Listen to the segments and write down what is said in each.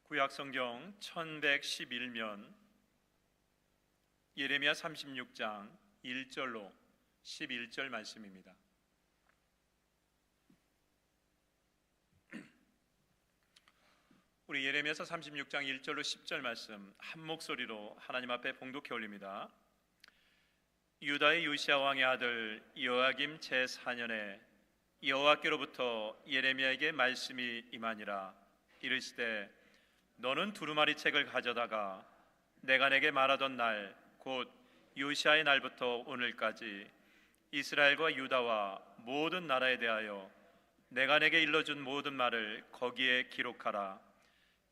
구약성경 1111면 예레미야 36장 1절로 11절 말씀입니다. 우리 예레미야서 36장 1절로 10절 말씀 한 목소리로 하나님 앞에 봉독해 올립니다. 유다의 요시야 왕의 아들 여호야김 제4년에 여호와께로부터 예레미야에게 말씀이 임하니라. 이르시되 너는 두루마리 책을 가져다가 내가 내게 말하던 날 곧 요시야의 날부터 오늘까지 이스라엘과 유다와 모든 나라에 대하여 내가 내게 일러준 모든 말을 거기에 기록하라.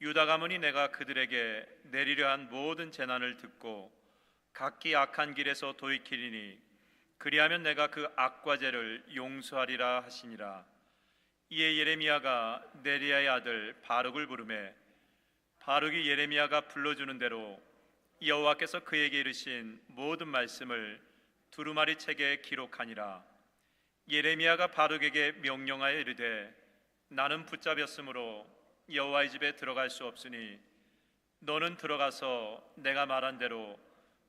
유다 가문이 내가 그들에게 내리려 한 모든 재난을 듣고 각기 악한 길에서 돌이키리니 그리하면 내가 그 악과 죄를 용서하리라 하시니라. 이에 예레미야가 네리야의 아들 바룩을 부르매 바룩이 예레미야가 불러주는 대로 여호와께서 그에게 이르신 모든 말씀을 두루마리 책에 기록하니라. 예레미야가 바룩에게 명령하여 이르되 나는 붙잡혔으므로 여호와의 집에 들어갈 수 없으니 너는 들어가서 내가 말한 대로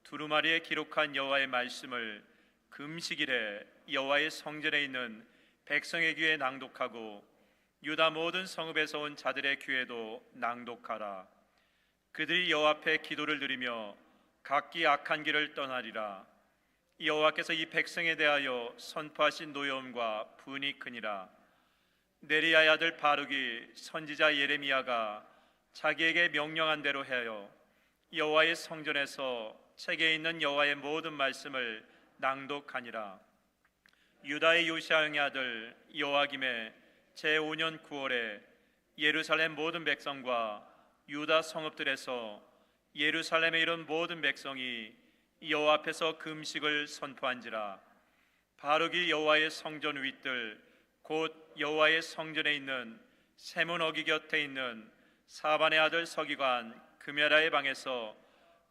두루마리에 기록한 여호와의 말씀을 금식일에 여호와의 성전에 있는 백성의 귀에 낭독하고 유다 모든 성읍에서 온 자들의 귀에도 낭독하라. 그들이 여호와 앞에 기도를 드리며 각기 악한 길을 떠나리라. 여호와께서 이 백성에 대하여 선포하신 노여움과 분이 크니라. 네리야의 아들 바룩이 선지자 예레미야가 자기에게 명령한 대로 하여 여호와의 성전에서 책에 있는 여호와의 모든 말씀을 낭독하니라. 유다의 요시야 왕의 아들 여호야김의 제5년 9월에 예루살렘 모든 백성과 유다 성읍들에서 예루살렘에 이른 모든 백성이 여호와 앞에서 금식을 선포한지라. 바룩이 여호와의 성전 윗들 곧 여호와의 성전에 있는 세문 어기 곁에 있는 사반의 아들 서기관 금야라의 방에서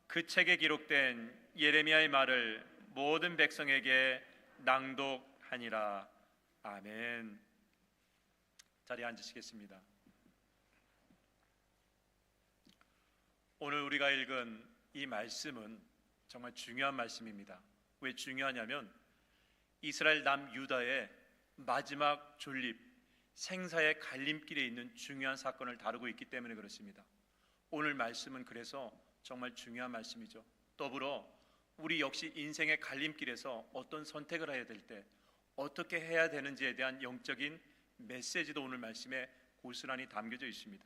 그 책에 기록된 예레미야의 말을 모든 백성에게 낭독하니라. 아멘. 자리에 앉으시겠습니다. 오늘 우리가 읽은 이 말씀은 정말 중요한 말씀입니다. 왜 중요하냐면 이스라엘 남유다의 마지막 존립, 생사의 갈림길에 있는 중요한 사건을 다루고 있기 때문에 그렇습니다. 오늘 말씀은 그래서 정말 중요한 말씀이죠. 더불어 우리 역시 인생의 갈림길에서 어떤 선택을 해야 될 때 어떻게 해야 되는지에 대한 영적인 메시지도 오늘 말씀에 고스란히 담겨져 있습니다.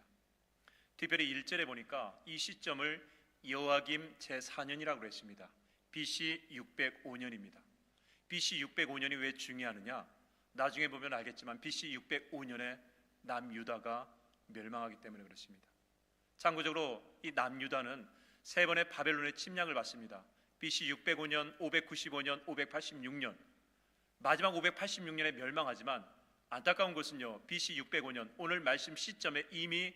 특별히 1절에 보니까 이 시점을 여호야김 제4년이라고 했습니다. BC 605년입니다. BC 605년이 왜 중요하느냐? 나중에 보면 알겠지만 BC 605년에 남유다가 멸망하기 때문에 그렇습니다. 참고적으로 이 남유다는 세 번의 바벨론의 침략을 받습니다. BC 605년, 595년, 586년 마지막 586년에 멸망하지만 안타까운 것은요, BC 605년 오늘 말씀 시점에 이미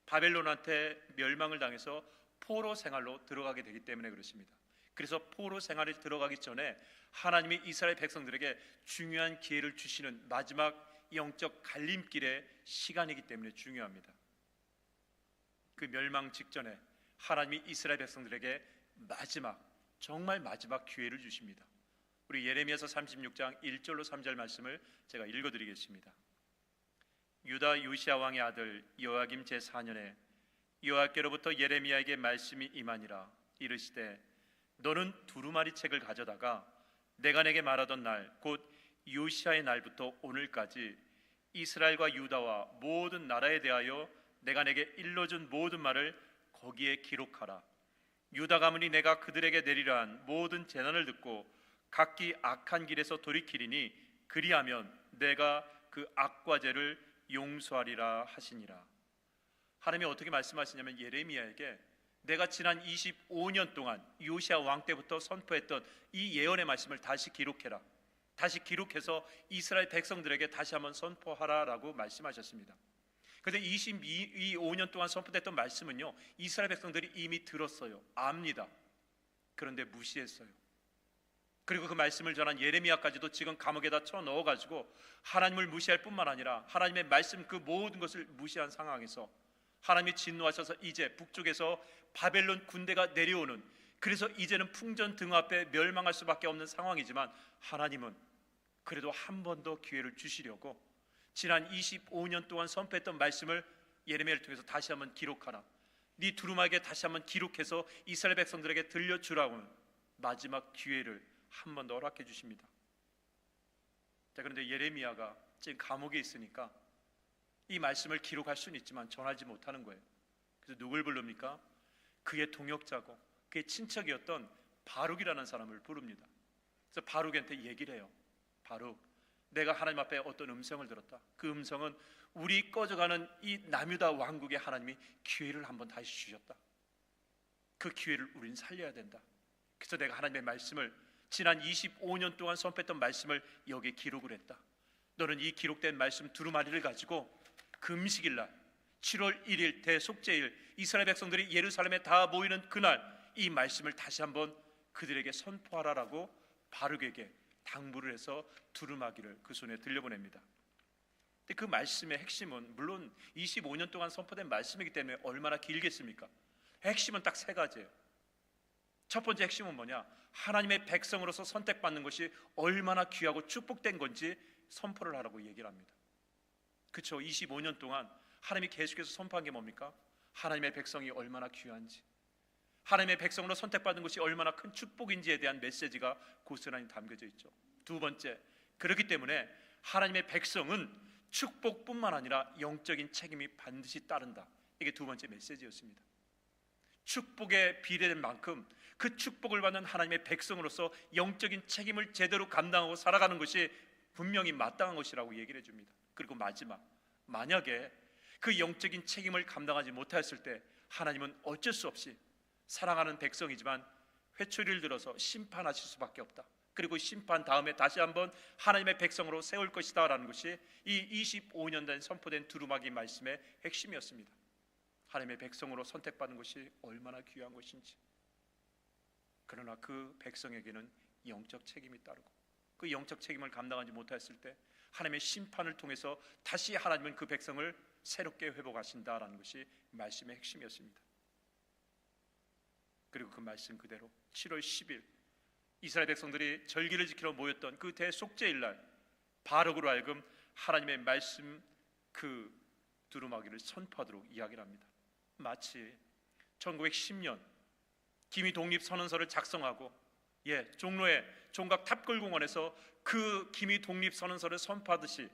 바벨론한테 멸망을 당해서 포로 생활로 들어가게 되기 때문에 그렇습니다. 그래서 포로 생활에 들어가기 전에 하나님이 이스라엘 백성들에게 중요한 기회를 주시는 마지막 영적 갈림길의 시간이기 때문에 중요합니다. 그 멸망 직전에 하나님이 이스라엘 백성들에게 마지막, 정말 마지막 기회를 주십니다. 우리 예레미야서 36장 1절로 3절 말씀을 제가 읽어드리겠습니다. 유다 요시야 왕의 아들 여호야김 제4년에 여호와께로부터 예레미야에게 말씀이 임하니라. 이르시되 너는 두루마리 책을 가져다가 내가 내게 말하던 날 곧 요시야의 날부터 오늘까지 이스라엘과 유다와 모든 나라에 대하여 내가 내게 일러준 모든 말을 거기에 기록하라. 유다 가문이 내가 그들에게 내리려 한 모든 재난을 듣고 각기 악한 길에서 돌이키리니 그리하면 내가 그 악과 죄를 용서하리라 하시니라. 하나님이 어떻게 말씀하시냐면 예레미야에게 내가 지난 25년 동안 요시야 왕 때부터 선포했던 이 예언의 말씀을 다시 기록해라. 다시 기록해서 이스라엘 백성들에게 다시 한번 선포하라라고 말씀하셨습니다. 그런데 25년 동안 선포됐던 말씀은요, 이스라엘 백성들이 이미 들었어요. 압니다. 그런데 무시했어요. 그리고 그 말씀을 전한 예레미야까지도 지금 감옥에다 쳐 넣어가지고 하나님을 무시할 뿐만 아니라 하나님의 말씀 그 모든 것을 무시한 상황에서 하나님이 진노하셔서 이제 북쪽에서 바벨론 군대가 내려오는, 그래서 이제는 풍전 등 앞에 멸망할 수밖에 없는 상황이지만 하나님은 그래도 한 번 더 기회를 주시려고 지난 25년 동안 선포했던 말씀을 예레미야를 통해서 다시 한번 기록하라, 네 두루마기에 다시 한번 기록해서 이스라엘 백성들에게 들려주라고 하는 마지막 기회를 한 번 더 허락해 주십니다. 자, 그런데 예레미야가 지금 감옥에 있으니까 이 말씀을 기록할 수는 있지만 전하지 못하는 거예요. 그래서 누굴 부릅니까? 그의 동역자고 그의 친척이었던 바룩이라는 사람을 부릅니다. 그래서 바룩한테 얘기를 해요. 바룩, 내가 하나님 앞에 어떤 음성을 들었다. 그 음성은 우리 꺼져가는 이 남유다 왕국에 하나님이 기회를 한번 다시 주셨다. 그 기회를 우리는 살려야 된다. 그래서 내가 하나님의 말씀을, 지난 25년 동안 선포했던 말씀을 여기에 기록을 했다. 너는 이 기록된 말씀 두루마리를 가지고 금식일 날 7월 1일 대속죄일 이스라엘 백성들이 예루살렘에 다 모이는 그날 이 말씀을 다시 한번 그들에게 선포하라라고 바룩에게 당부를 해서 두루마기를 그 손에 들려보냅니다. 근데 그 말씀의 핵심은 물론 25년 동안 선포된 말씀이기 때문에 얼마나 길겠습니까? 핵심은 딱 세 가지예요. 첫 번째 핵심은 뭐냐? 하나님의 백성으로서 선택받는 것이 얼마나 귀하고 축복된 건지 선포를 하라고 얘기를 합니다. 그렇죠? 25년 동안 하나님이 계속해서 선포한 게 뭡니까? 하나님의 백성이 얼마나 귀한지, 하나님의 백성으로 선택받은 것이 얼마나 큰 축복인지에 대한 메시지가 고스란히 담겨져 있죠. 두 번째, 그렇기 때문에 하나님의 백성은 축복뿐만 아니라 영적인 책임이 반드시 따른다. 이게 두 번째 메시지였습니다. 축복에 비례된 만큼 그 축복을 받는 하나님의 백성으로서 영적인 책임을 제대로 감당하고 살아가는 것이 분명히 마땅한 것이라고 얘기를 해줍니다. 그리고 마지막, 만약에 그 영적인 책임을 감당하지 못하였을 때 하나님은 어쩔 수 없이 사랑하는 백성이지만 회초리를 들어서 심판하실 수밖에 없다. 그리고 심판 다음에 다시 한번 하나님의 백성으로 세울 것이다 라는 것이 이 25년 된 선포된 두루마기 말씀의 핵심이었습니다. 하나님의 백성으로 선택받은 것이 얼마나 귀한 것인지, 그러나 그 백성에게는 영적 책임이 따르고 그 영적 책임을 감당하지 못했을 때 하나님의 심판을 통해서 다시 하나님은 그 백성을 새롭게 회복하신다라는 것이 말씀의 핵심이었습니다. 그리고 그 말씀 그대로 7월 10일 이스라엘 백성들이 절기를 지키러 모였던 그 대속죄일 날 바룩으로 하여금 하나님의 말씀 그 두루마기를 선포하도록 이야기를 합니다. 마치 1910년 기미 독립선언서를 작성하고 종로의 종각 탑골공원에서 그 기미 독립선언서를 선포하듯이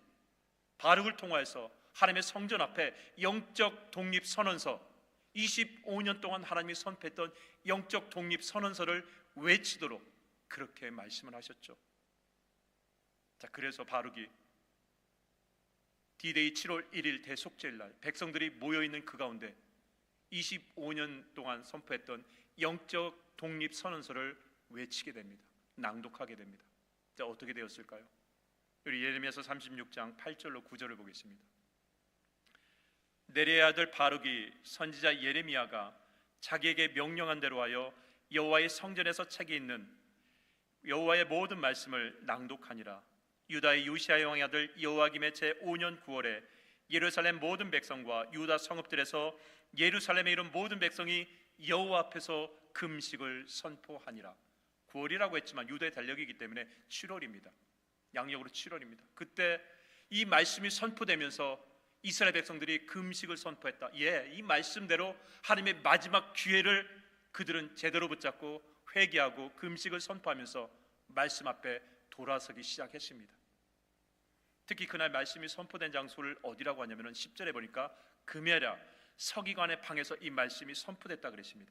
바룩을 통하여서 하나님의 성전 앞에 영적 독립선언서, 25년 동안 하나님이 선포했던 영적 독립선언서를 외치도록 그렇게 말씀을 하셨죠. 자, 그래서 바룩이 D-Day 7월 1일 대속죄일 날 백성들이 모여있는 그 가운데 25년 동안 선포했던 영적 독립선언서를 외치게 됩니다. 낭독하게 됩니다. 자, 어떻게 되었을까요? 우리 예레미야서 36장 8절로 9절을 보겠습니다. 네리의 아들 바룩이 선지자 예레미야가 자기에게 명령한 대로 하여 여호와의 성전에서 책이 있는 여호와의 모든 말씀을 낭독하니라. 유다의 요시야 왕의 아들 여호와김의 제5년 9월에 예루살렘 모든 백성과 유다 성읍들에서 예루살렘에 이른 모든 백성이 여호와 앞에서 금식을 선포하니라. 9월이라고 했지만 유다의 달력이기 때문에 7월입니다. 양력으로 7월입니다. 그때 이 말씀이 선포되면서 이스라엘 백성들이 금식을 선포했다. 이 말씀대로 하나님의 마지막 기회를 그들은 제대로 붙잡고 회개하고 금식을 선포하면서 말씀 앞에 돌아서기 시작했습니다. 특히 그날 말씀이 선포된 장소를 어디라고 하냐면 10절에 보니까 금야라 서기관의 방에서 이 말씀이 선포됐다 그랬습니다.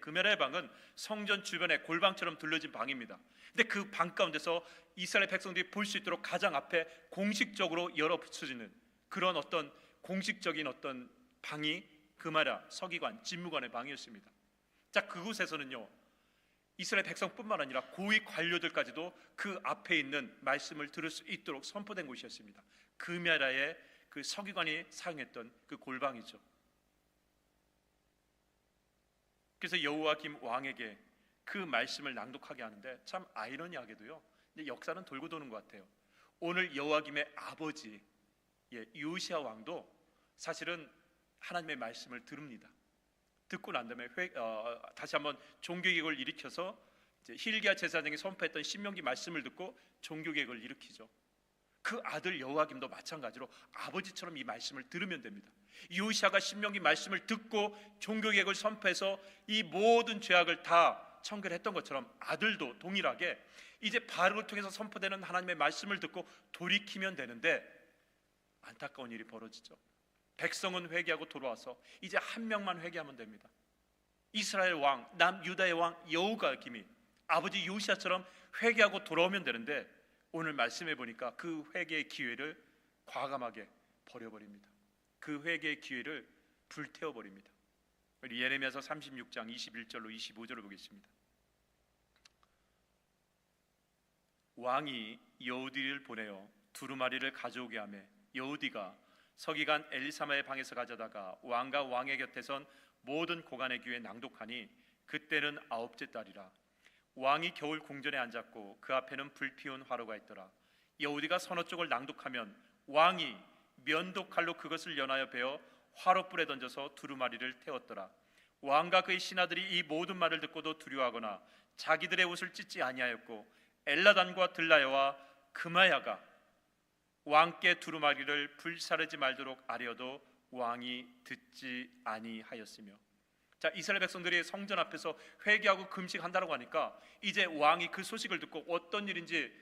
금야라의 방은 성전 주변에 골방처럼 둘러진 방입니다. 근데 그 방 가운데서 이스라엘 백성들이 볼 수 있도록 가장 앞에 공식적으로 열어 붙여지는 그런 어떤 공식적인 어떤 방이 금야라 서기관 집무관의 방이었습니다. 자, 그곳에서는요 이스라엘 백성뿐만 아니라 고위 관료들까지도 그 앞에 있는 말씀을 들을 수 있도록 선포된 곳이었습니다. 금야라의 그 서기관이 사용했던 그 골방이죠. 그래서 여호와김 왕에게 그 말씀을 낭독하게 하는데 참 아이러니하게도요 역사는 돌고 도는 것 같아요. 오늘 여호와김의 아버지 요시야 왕도 사실은 하나님의 말씀을 들읍니다. 듣고 난 다음에 다시 한번 종교개혁을 일으켜서 이제 hilkia 제사장이 선포했던 신명기 말씀을 듣고 종교개혁을 일으키죠. 그 아들 여호야김도 마찬가지로 아버지처럼 이 말씀을 들으면 됩니다. 요시야가 신명기 말씀을 듣고 종교개혁을 선포해서 이 모든 죄악을 다 청결했던 것처럼 아들도 동일하게 이제 바룩을 통해서 선포되는 하나님의 말씀을 듣고 돌이키면 되는데, 안타까운 일이 벌어지죠. 백성은 회개하고 돌아와서 이제 한 명만 회개하면 됩니다. 이스라엘 왕, 남유다의 왕 여호야김이 아버지 요시야처럼 회개하고 돌아오면 되는데, 오늘 말씀해 보니까 그 회개의 기회를 과감하게 버려버립니다. 그 회개의 기회를 불태워버립니다. 우리 예레미야서 36장 21절로 25절을 보겠습니다. 왕이 여우디를 보내어 두루마리를 가져오게 하매 여우디가 서기관 엘리사마의 방에서 가져다가 왕과 왕의 곁에 선 모든 고관의 귀에 낭독하니 그때는 9째 달이라. 왕이 겨울 궁전에 앉았고 그 앞에는 불피운 화로가 있더라. 여우디가 서너 쪽을 낭독하면 왕이 면도칼로 그것을 연하여 베어 화로불에 던져서 두루마리를 태웠더라. 왕과 그의 신하들이 이 모든 말을 듣고도 두려워하거나 자기들의 옷을 찢지 아니하였고 엘라단과 들라야와 금하야가 왕께 두루마리를 불사르지 말도록 아뢰어도 왕이 듣지 아니하였으며. 자, 이스라엘 백성들이 성전 앞에서 회개하고 금식한다고 하니까 이제 왕이 그 소식을 듣고 어떤 일인지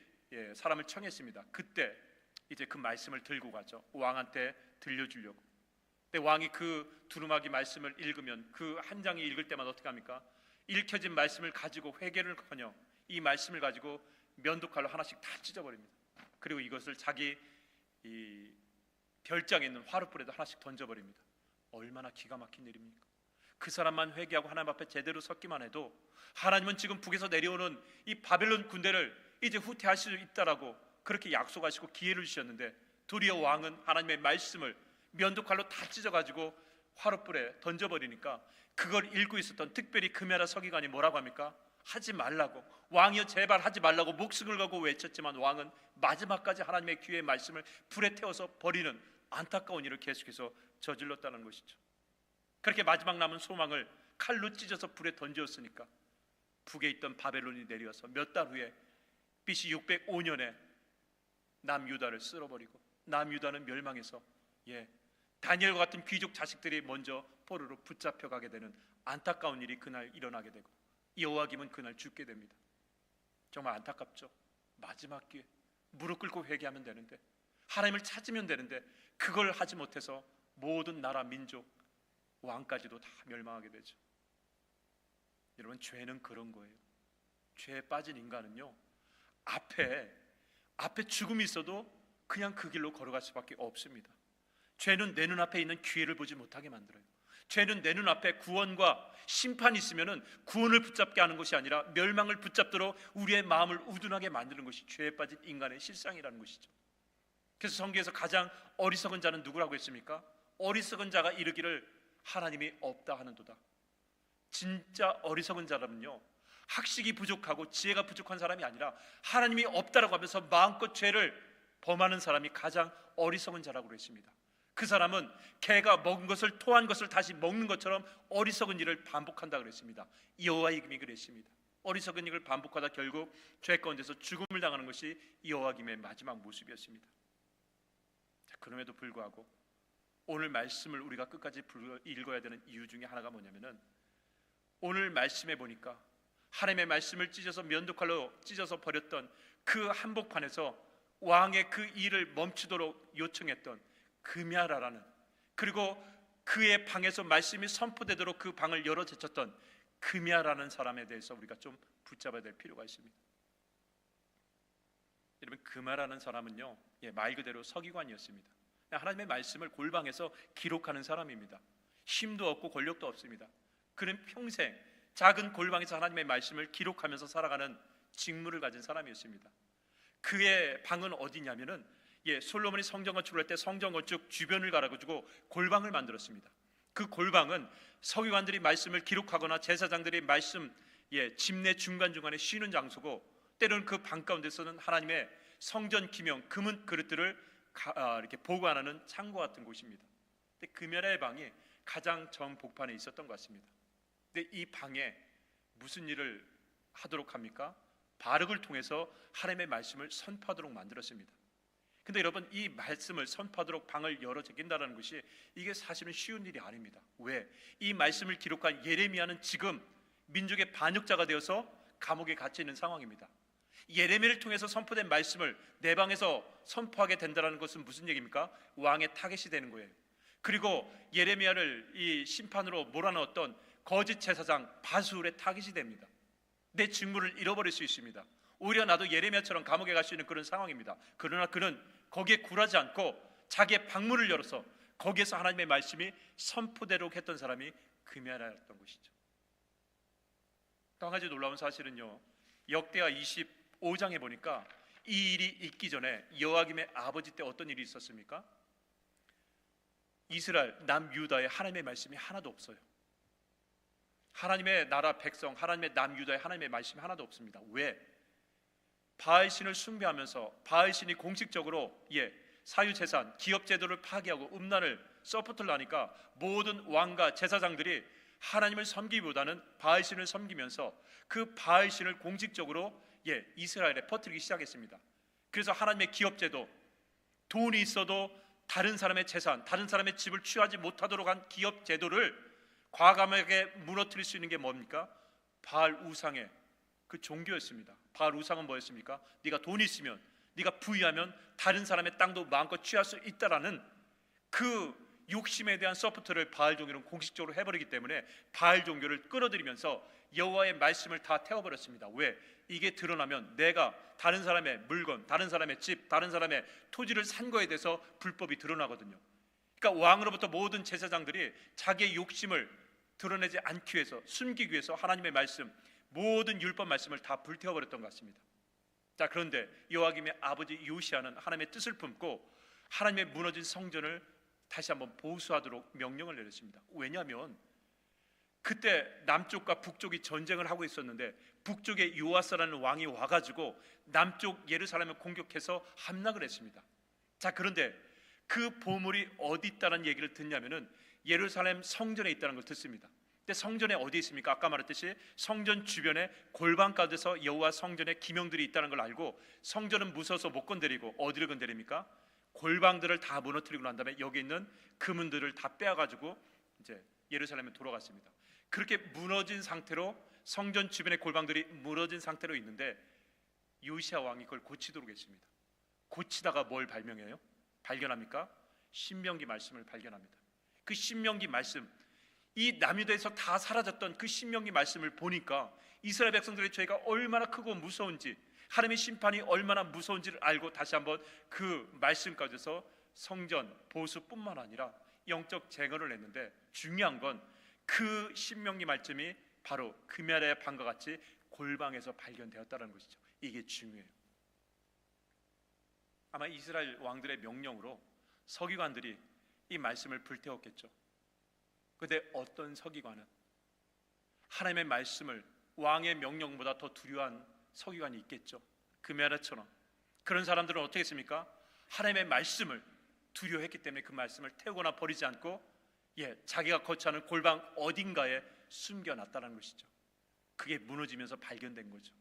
사람을 청했습니다. 그때 이제 그 말씀을 들고 가죠. 왕한테 들려주려고. 근데 왕이 그 두루마기 말씀을 읽으면 그 한 장이 읽을 때마다 어떻게 합니까? 읽혀진 말씀을 가지고 회개를커녕 이 말씀을 가지고 면도칼로 하나씩 다 찢어버립니다. 그리고 이것을 자기 이 별장에 있는 화롯불에도 하나씩 던져버립니다. 얼마나 기가 막힌 일입니까? 그 사람만 회개하고 하나님 앞에 제대로 섰기만 해도 하나님은 지금 북에서 내려오는 이 바벨론 군대를 이제 후퇴할 수 있다라고 그렇게 약속하시고 기회를 주셨는데, 도리어 왕은 하나님의 말씀을 면도칼로 다 찢어가지고 화롯불에 던져버리니까 그걸 읽고 있었던 특별히 금야라 서기관이 뭐라고 합니까? 하지 말라고, 왕이여 제발 하지 말라고 목숨을 걸고 외쳤지만 왕은 마지막까지 하나님의 귀의 말씀을 불에 태워서 버리는 안타까운 일을 계속해서 저질렀다는 것이죠. 그렇게 마지막 남은 소망을 칼로 찢어서 불에 던졌으니까 북에 있던 바벨론이 내려와서 몇 달 후에 BC 605년에 남유다를 쓸어버리고 남유다는 멸망해서 다니엘과 같은 귀족 자식들이 먼저 포로로 붙잡혀가게 되는 안타까운 일이 그날 일어나게 되고 여호야김은 그날 죽게 됩니다. 정말 안타깝죠. 마지막 기회, 무릎 꿇고 회개하면 되는데, 하나님을 찾으면 되는데 그걸 하지 못해서 모든 나라, 민족, 왕까지도 다 멸망하게 되죠. 여러분, 죄는 그런 거예요. 죄에 빠진 인간은요, 앞에 죽음이 있어도 그냥 그 길로 걸어갈 수밖에 없습니다. 죄는 내 눈앞에 있는 기회를 보지 못하게 만들어요. 죄는 내 눈앞에 구원과 심판이 있으면 구원을 붙잡게 하는 것이 아니라 멸망을 붙잡도록 우리의 마음을 우둔하게 만드는 것이 죄에 빠진 인간의 실상이라는 것이죠. 그래서 성경에서 가장 어리석은 자는 누구라고 했습니까? 어리석은 자가 이르기를 하나님이 없다 하는도다. 진짜 어리석은 자라면요, 학식이 부족하고 지혜가 부족한 사람이 아니라 하나님이 없다라고 하면서 마음껏 죄를 범하는 사람이 가장 어리석은 자라고 그랬습니다. 그 사람은 개가 먹은 것을, 토한 것을 다시 먹는 것처럼 어리석은 일을 반복한다 그랬습니다. 여호야김이 그랬습니다. 어리석은 일을 반복하다 결국 죄 가운데서 죽음을 당하는 것이 여호야김의 마지막 모습이었습니다. 자, 그럼에도 불구하고 오늘 말씀을 우리가 끝까지 읽어야 되는 이유 중에 하나가 뭐냐면은, 오늘 말씀에 보니까 하나님의 말씀을 찢어서 면도칼로 찢어서 버렸던 그 한복판에서 왕의 그 일을 멈추도록 요청했던 금야라라는, 그리고 그의 방에서 말씀이 선포되도록 그 방을 열어 제쳤던 금야라는 사람에 대해서 우리가 좀 붙잡아야 될 필요가 있습니다. 여러분, 금야라는 사람은요, 말 그대로 서기관이었습니다. 하나님의 말씀을 골방에서 기록하는 사람입니다. 힘도 없고 권력도 없습니다. 그는 평생 작은 골방에서 하나님의 말씀을 기록하면서 살아가는 직무를 가진 사람이었습니다. 그의 방은 어디냐면은 솔로몬이 성전 건축을 할 때 성전 건축 주변을 가가지고 골방을 만들었습니다. 그 골방은 서기관들이 말씀을 기록하거나 제사장들이 말씀 집내 중간중간에 쉬는 장소고, 때로는 그 방 가운데서는 하나님의 성전 기명, 금은 그릇들을 이렇게 보관하는 창고 같은 곳입니다. 근데 금야라의 방이 가장 정복판에 있었던 것 같습니다. 근데 이 방에 무슨 일을 하도록 합니까? 바룩을 통해서 하나님의 말씀을 선포하도록 만들었습니다. 근데 여러분, 이 말씀을 선포하도록 방을 열어 제낀다는 것이 이게 사실은 쉬운 일이 아닙니다. 왜? 이 말씀을 기록한 예레미야는 지금 민족의 반역자가 되어서 감옥에 갇혀 있는 상황입니다. 예레미야를 통해서 선포된 말씀을 내 방에서 선포하게 된다는 것은 무슨 얘기입니까? 왕의 타겟이 되는 거예요. 그리고 예레미야를 이 심판으로 몰아넣었던 거짓 제사장 바수울의 타겟이 됩니다. 내 직무를 잃어버릴 수 있습니다. 오히려 나도 예레미야처럼 감옥에 갈 수 있는 그런 상황입니다. 그러나 그는 거기에 굴하지 않고 자기의 방문을 열어서 거기에서 하나님의 말씀이 선포되도록 했던 사람이 금야라였던 것이죠. 또 한 가지 놀라운 사실은요, 역대하 25장에 보니까 이 일이 있기 전에 여호야김의 아버지 때 어떤 일이 있었습니까? 이스라엘 남유다에 하나님의 말씀이 하나도 없어요. 하나님의 나라 백성, 하나님의 남유다에 하나님의 말씀이 하나도 없습니다. 왜? 바알신을 숭배하면서 바알신이 공식적으로 사유재산, 기업제도를 파괴하고 음란을 서포트를 하니까 모든 왕과 제사장들이 하나님을 섬기기보다는 바알신을 섬기면서 그 바알신을 공식적으로 이스라엘에 퍼뜨리기 시작했습니다. 그래서 하나님의 기업제도, 돈이 있어도 다른 사람의 재산, 다른 사람의 집을 취하지 못하도록 한 기업제도를 과감하게 무너뜨릴 수 있는 게 뭡니까? 바알 우상의 그 종교였습니다. 바알 우상은 뭐였습니까? 네가 돈이 있으면, 네가 부유하면 다른 사람의 땅도 마음껏 취할 수 있다라는 그 욕심에 대한 서포트를 바알 종교는 공식적으로 해버리기 때문에 바알 종교를 끌어들이면서 여호와의 말씀을 다 태워버렸습니다. 왜? 이게 드러나면 내가 다른 사람의 물건, 다른 사람의 집, 다른 사람의 토지를 산 거에 대해서 불법이 드러나거든요. 그러니까 왕으로부터 모든 제사장들이 자기의 욕심을 드러내지 않기 위해서, 숨기기 위해서 하나님의 말씀, 모든 율법 말씀을 다 불태워버렸던 것 같습니다. 자, 그런데 여호야김의 아버지 요시야는 하나님의 뜻을 품고 하나님의 무너진 성전을 다시 한번 보수하도록 명령을 내렸습니다. 왜냐하면 그때 남쪽과 북쪽이 전쟁을 하고 있었는데 북쪽에 요아스라는 왕이 와가지고 남쪽 예루살렘을 공격해서 함락을 했습니다. 자, 그런데 그 보물이 어디 있다는 얘기를 듣냐면은 예루살렘 성전에 있다는 걸 듣습니다. 근데 성전에 어디 있습니까? 아까 말했듯이 성전 주변에 골방가에서 여호와 성전에 기명들이 있다는 걸 알고 성전은 무서워서 못 건드리고 어디를 건드립니까? 골방들을 다 무너뜨리고 난 다음에 여기 있는 금은들을 다 빼앗가지고 이제 예루살렘에 돌아갔습니다. 그렇게 무너진 상태로 성전 주변의 골방들이 무너진 상태로 있는데 요시야 왕이 그걸 고치도록 했습니다. 고치다가 뭘 발견합니까? 신명기 말씀을 발견합니다. 그 신명기 말씀, 이 남유다에서 다 사라졌던 그 신명기 말씀을 보니까 이스라엘 백성들의 죄가 얼마나 크고 무서운지, 하나님의 심판이 얼마나 무서운지를 알고 다시 한번 그 말씀 가져서 성전 보수뿐만 아니라 영적 제거를 했는데, 중요한 건 그 신명기 말씀이 바로 금야라의 방과 같이 골방에서 발견되었다는 것이죠. 이게 중요해요. 아마 이스라엘 왕들의 명령으로 서기관들이 이 말씀을 불태웠겠죠. 그런데 어떤 서기관은 하나님의 말씀을 왕의 명령보다 더 두려워한 서기관이 있겠죠. 금야라처럼. 그런 사람들은 어떻게 했습니까? 하나님의 말씀을 두려워했기 때문에 그 말씀을 태우거나 버리지 않고 자기가 거처하는 골방 어딘가에 숨겨놨다는 것이죠. 그게 무너지면서 발견된 거죠.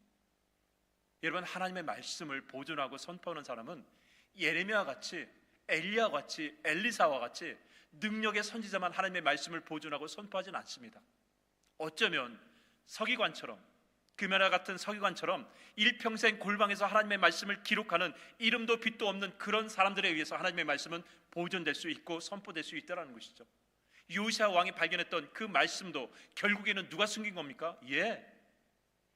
여러분, 하나님의 말씀을 보존하고 선포하는 사람은 예레미야와 같이, 엘리야와 같이, 엘리사와 같이 능력의 선지자만 하나님의 말씀을 보존하고 선포하지는 않습니다. 어쩌면 서기관처럼, 금야라 같은 서기관처럼 일평생 골방에서 하나님의 말씀을 기록하는 이름도 빛도 없는 그런 사람들에 의해서 하나님의 말씀은 보존될 수 있고 선포될 수 있다는 것이죠. 요시야 왕이 발견했던 그 말씀도 결국에는 누가 숨긴 겁니까?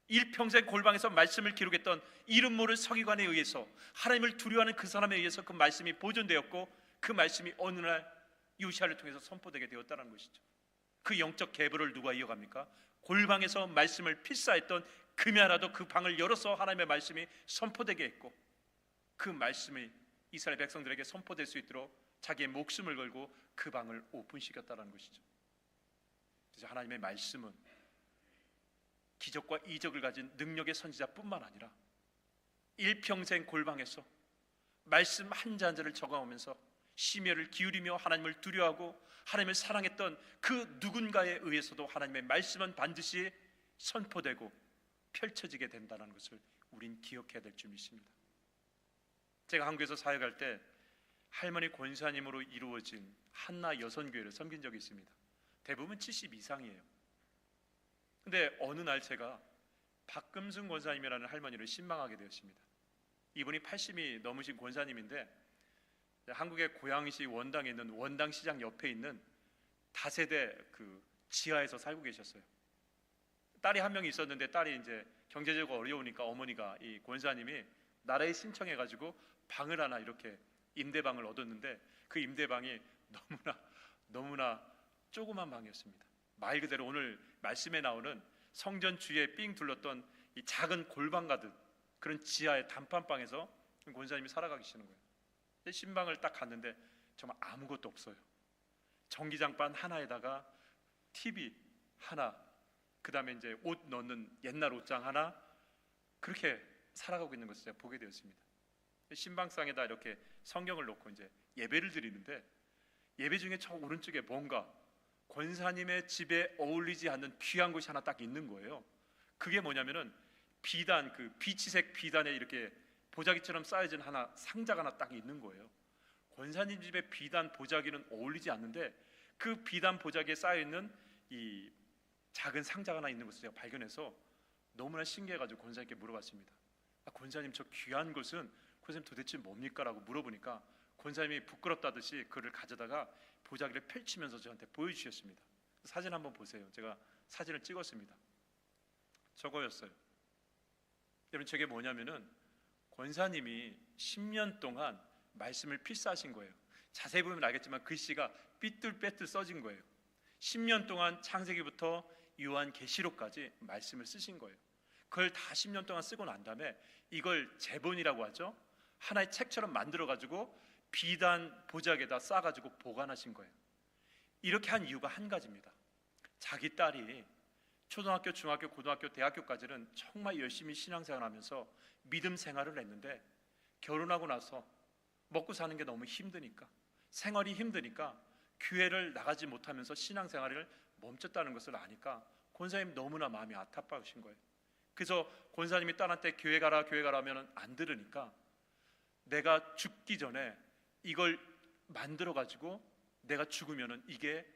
일평생 골방에서 말씀을 기록했던 이름 모를 서기관에 의해서, 하나님을 두려워하는 그 사람에 의해서 그 말씀이 보존되었고 그 말씀이 어느 날 요시야를 통해서 선포되게 되었다는 것이죠. 그 영적 계보를 누가 이어갑니까? 골방에서 말씀을 필사했던 금야라도 그 방을 열어서 하나님의 말씀이 선포되게 했고, 그 말씀이 이스라엘 백성들에게 선포될 수 있도록 자기의 목숨을 걸고 그 방을 오픈시켰다는 것이죠. 그래서 하나님의 말씀은 기적과 이적을 가진 능력의 선지자뿐만 아니라 일평생 골방에서 말씀 한 자 한 자를 적어오면서 심혈을 기울이며 하나님을 두려워하고 하나님을 사랑했던 그 누군가에 의해서도 하나님의 말씀은 반드시 선포되고 펼쳐지게 된다는 것을 우린 기억해야 될 줄 믿습니다. 제가 한국에서 사역할 때 할머니 권사님으로 이루어진 한나 여선교회를 섬긴 적이 있습니다. 대부분 70 이상이에요. 근데 어느 날 제가 박금순 권사님이라는 할머니를 신방하게 되었습니다. 이분이 80이 넘으신 권사님인데 한국의 고양시 원당에 있는 원당시장 옆에 있는 다세대 그 지하에서 살고 계셨어요. 딸이 한 명이 있었는데 딸이 이제 경제적으로 어려우니까 어머니가 이 권사님이 나라에 신청해가지고 방을 하나 이렇게 임대방을 얻었는데 그 임대방이 너무나 조그만 방이었습니다. 말 그대로 오늘 말씀에 나오는 성전 주위에 삥 둘렀던 이 작은 골방 가득 그런 지하의 단판방에서 권사님이 살아가 계시는 거예요. 신방을 딱 갔는데 정말 아무것도 없어요. 전기장판 하나에다가 TV 하나, 그 다음에 이제 옷 넣는 옛날 옷장 하나, 그렇게 살아가고 있는 것을 제가 보게 되었습니다. 신방상에다 이렇게 성경을 놓고 이제 예배를 드리는데 예배 중에 저 오른쪽에 뭔가 권사님의 집에 어울리지 않는 귀한 것이 하나 딱 있는 거예요. 그게 뭐냐면은 비단, 그 비치색 비단에 이렇게 보자기처럼 쌓여진 하나 상자가 하나 딱 있는 거예요. 권사님 집에 비단 보자기는 어울리지 않는데 그 비단 보자기에 쌓여있는 이 작은 상자가 하나 있는 것을 제가 발견해서 너무나 신기해가지고 권사님께 물어봤습니다. 권사님, 저 귀한 것은 권사님 도대체 뭡니까? 라고 물어보니까 권사님이 부끄럽다듯이 그를 가져다가 보자기를 펼치면서 저한테 보여주셨습니다. 사진 한번 보세요. 제가 사진을 찍었습니다. 저거였어요. 여러분, 저게 뭐냐면은 권사님이 10년 동안 말씀을 필사하신 거예요. 자세히 보면 알겠지만 글씨가 삐뚤빼뚤 써진 거예요. 10년 동안 창세기부터 요한계시록까지 말씀을 쓰신 거예요. 그걸 다 10년 동안 쓰고 난 다음에 이걸 제본이라고 하죠. 하나의 책처럼 만들어가지고 비단 보자기에다 싸가지고 보관하신 거예요. 이렇게 한 이유가 한 가지입니다. 자기 딸이 초등학교, 중학교, 고등학교, 대학교까지는 정말 열심히 신앙생활하면서 믿음 생활을 했는데 결혼하고 나서 먹고 사는 게 너무 힘드니까, 생활이 힘드니까 교회를 나가지 못하면서 신앙생활을 멈췄다는 것을 아니까 권사님 너무나 마음이 아파하신 거예요. 그래서 권사님이 딸한테 교회 가라 하면 안 들으니까 내가 죽기 전에 이걸 만들어 가지고 내가 죽으면은 이게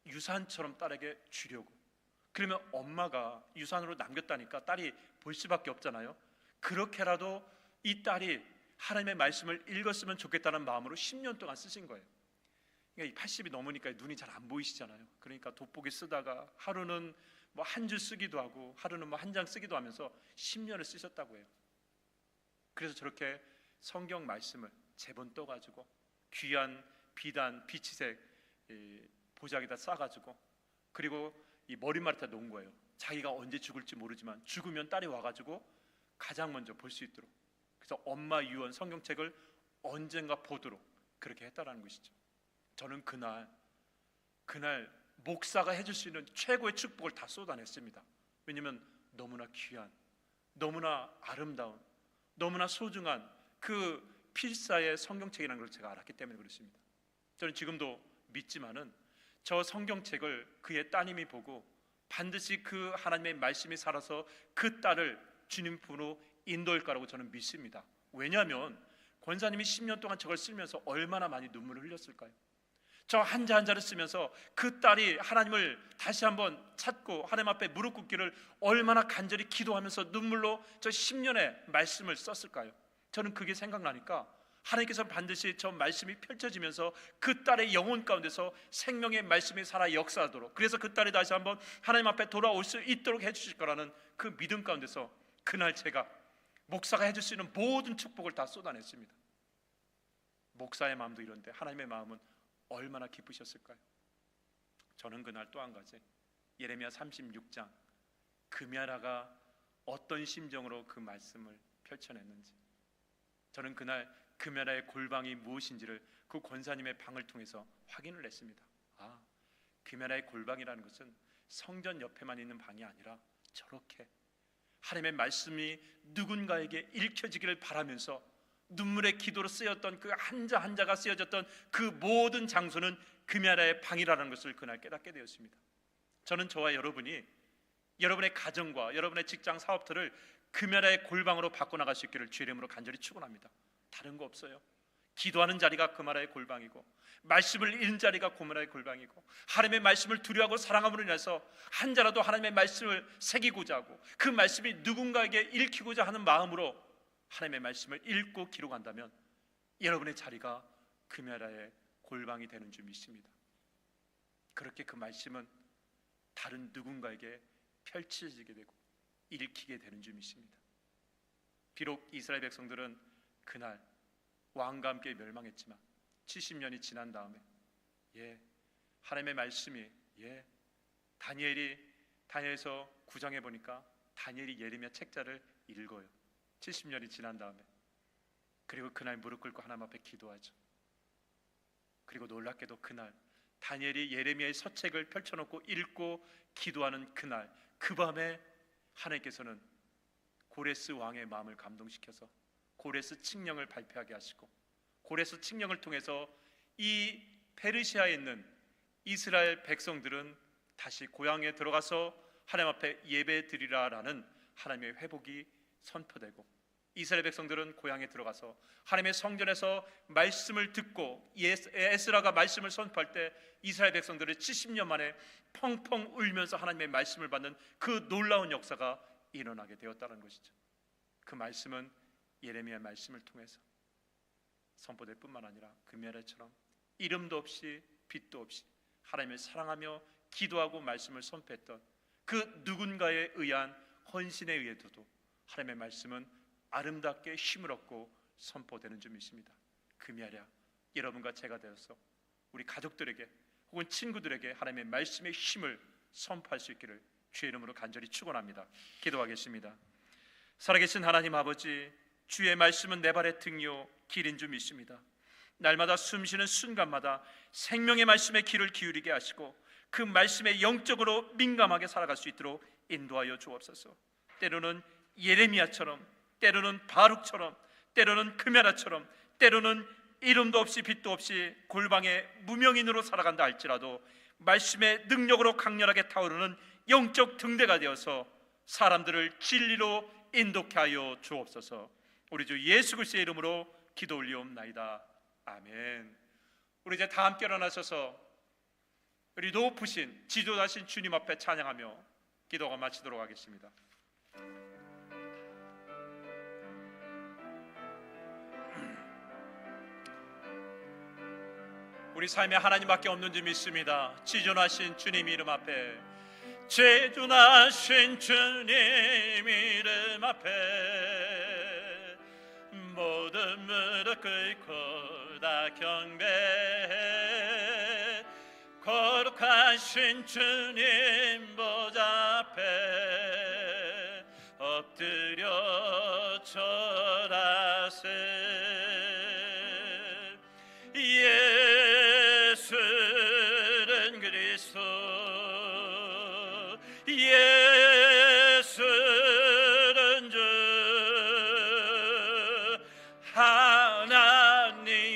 유산처럼 딸에게 주려고. 그러면 엄마가 유산으로 남겼다니까 딸이 볼 수밖에 없잖아요. 그렇게라도 이 딸이 하나님의 말씀을 읽었으면 좋겠다는 마음으로 10년 동안 쓰신 거예요. 그러니까 80이 넘으니까 눈이 잘 안 보이시잖아요. 그러니까 돋보기 쓰다가 하루는 뭐 한 줄 쓰기도 하고 하루는 뭐 한 장 쓰기도 하면서 10년을 쓰셨다고 해요. 그래서 저렇게 성경 말씀을 제본 떠가지고 귀한 비단 비치색 보자기에다 싸가지고 그리고 이 머리맡에다 놓은 거예요. 자기가 언제 죽을지 모르지만 죽으면 딸이 와가지고 가장 먼저 볼 수 있도록. 그래서 엄마 유언 성경책을 언젠가 보도록 그렇게 했다라는 것이죠. 저는 그날 목사가 해줄 수 있는 최고의 축복을 다 쏟아냈습니다. 왜냐하면 너무나 귀한, 너무나 아름다운, 너무나 소중한 그 필사의 성경책이라는 걸 제가 알았기 때문에 그렇습니다. 저는 지금도 믿지만은 저 성경책을 그의 따님이 보고 반드시 그 하나님의 말씀이 살아서 그 딸을 주님 품으로 인도할 거라고 저는 믿습니다. 왜냐하면 권사님이 10년 동안 저걸 쓰면서 얼마나 많이 눈물을 흘렸을까요? 저 한자 한자를 쓰면서 그 딸이 하나님을 다시 한번 찾고 하나님 앞에 무릎 꿇기를 얼마나 간절히 기도하면서 눈물로 저 10년의 말씀을 썼을까요? 저는 그게 생각나니까 하나님께서 반드시 저 말씀이 펼쳐지면서 그 딸의 영혼 가운데서 생명의 말씀이 살아 역사하도록, 그래서 그 딸이 다시 한번 하나님 앞에 돌아올 수 있도록 해주실 거라는 그 믿음 가운데서 그날 제가 목사가 해줄 수 있는 모든 축복을 다 쏟아냈습니다. 목사의 마음도 이런데 하나님의 마음은 얼마나 기쁘셨을까요? 저는 그날 또 한 가지, 예레미야 36장 금야라가 어떤 심정으로 그 말씀을 펼쳐냈는지, 저는 그날 금야라의 골방이 무엇인지를 그 권사님의 방을 통해서 확인을 했습니다. 아, 금야라의 골방이라는 것은 성전 옆에만 있는 방이 아니라 저렇게 하나님의 말씀이 누군가에게 읽혀지기를 바라면서 눈물의 기도로 쓰였던 그 한자 한자가 쓰여졌던 그 모든 장소는 금야라의 방이라는 것을 그날 깨닫게 되었습니다. 저는 저와 여러분이 여러분의 가정과 여러분의 직장 사업터를 금야라의 골방으로 바꿔나갈 수 있기를 주의 이름으로 간절히 축원합니다. 다른 거 없어요. 기도하는 자리가 금야라의 골방이고, 말씀을 읽는 자리가 금야라의 골방이고, 하나님의 말씀을 두려워하고 사랑함으로 인해서 한 자라도 하나님의 말씀을 새기고자 하고, 그 말씀이 누군가에게 읽히고자 하는 마음으로 하나님의 말씀을 읽고 기록한다면 여러분의 자리가 금야라의 골방이 되는 줄 믿습니다. 그렇게 그 말씀은 다른 누군가에게 펼쳐지게 되고 읽히게 되는 줄 믿습니다. 비록 이스라엘 백성들은 그날 왕과 함께 멸망했지만 70년이 지난 다음에 하나님의 말씀이 다니엘서 9장에 보니까 다니엘이 예레미야 책자를 읽어요. 70년이 지난 다음에. 그리고 그날 무릎 꿇고 하나님 앞에 기도하죠. 그리고 놀랍게도 그날 다니엘이 예레미야의 서책을 펼쳐놓고 읽고 기도하는 그날, 그 밤에 하나님께서는 고레스 왕의 마음을 감동시켜서 고레스 칙령을 발표하게 하시고, 고레스 칙령을 통해서 이 페르시아에 있는 이스라엘 백성들은 다시 고향에 들어가서 하나님 앞에 예배드리라라는 하나님의 회복이 선포되고, 이스라엘 백성들은 고향에 들어가서 하나님의 성전에서 말씀을 듣고 에스라가 말씀을 선포할 때 이스라엘 백성들은 70년 만에 펑펑 울면서 하나님의 말씀을 받는 그 놀라운 역사가 일어나게 되었다는 것이죠. 그 말씀은 예레미야 말씀을 통해서 선포될 뿐만 아니라 금야라처럼 이름도 없이 빛도 없이 하나님을 사랑하며 기도하고 말씀을 선포했던 그 누군가에 의한 헌신에 의해서도 하나님의 말씀은 아름답게 힘을 얻고 선포되는 줄 믿습니다. 금야라 여러분과 제가 되어서 우리 가족들에게 혹은 친구들에게 하나님의 말씀의 힘을 선포할 수 있기를 주의 이름으로 간절히 축원합니다. 기도하겠습니다. 살아계신 하나님 아버지, 주의 말씀은 내 발의 등이요 길인 줄 믿습니다. 날마다 숨쉬는 순간마다 생명의 말씀에 귀를 기울이게 하시고 그 말씀에 영적으로 민감하게 살아갈 수 있도록 인도하여 주옵소서. 때로는 예레미야처럼, 때로는 바룩처럼, 때로는 금야라처럼, 때로는 이름도 없이 빛도 없이 골방의 무명인으로 살아간다 할지라도 말씀의 능력으로 강렬하게 타오르는 영적 등대가 되어서 사람들을 진리로 인도케 하여 주옵소서. 우리 주 예수 그리스도의 이름으로 기도 올리옵나이다. 아멘. 우리 이제 다 함께 일어나셔서 우리 높으신 지도자신 주님 앞에 찬양하며 기도가 마치도록 하겠습니다. 우리 삶에 하나님밖에 없는 줄 믿습니다. 지존하신 주님 이름 앞에, 지존하신 주님 이름 앞에 모든 무릎 꿇고 다 경배해. 거룩하신 주님 보좌 앞에 엎드려 절하세. 예수는 그리스도, 예수는 주, 하나님의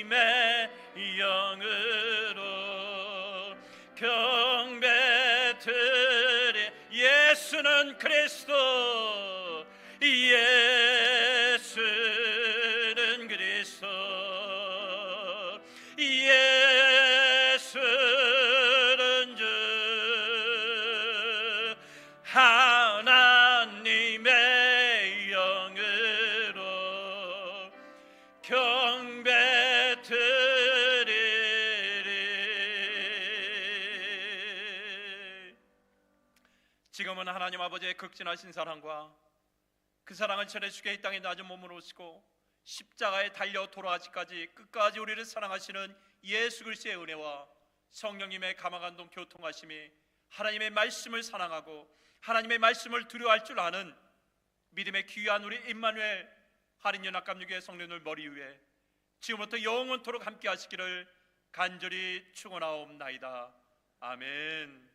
영으로 경배 드리. 예수는 그리스도, 예수는 그리스도, 예수는 주, 하나님의 영으로 경배 드리리. 지금은 하나님 아버지의 극진하신 사랑과 그 사랑을 전해주게 이 땅에 낮은 몸으로 오시고 십자가에 달려 돌아가시기까지 끝까지 우리를 사랑하시는 예수 그리스도의 은혜와 성령님의 감화감동 교통하심이 하나님의 말씀을 사랑하고 하나님의 말씀을 두려워할 줄 아는 믿음의 귀한 우리 임마누엘 할인연합감리교회 성령들 머리 위에 지금부터 영원토록 함께 하시기를 간절히 축원하옵나이다. 아멘.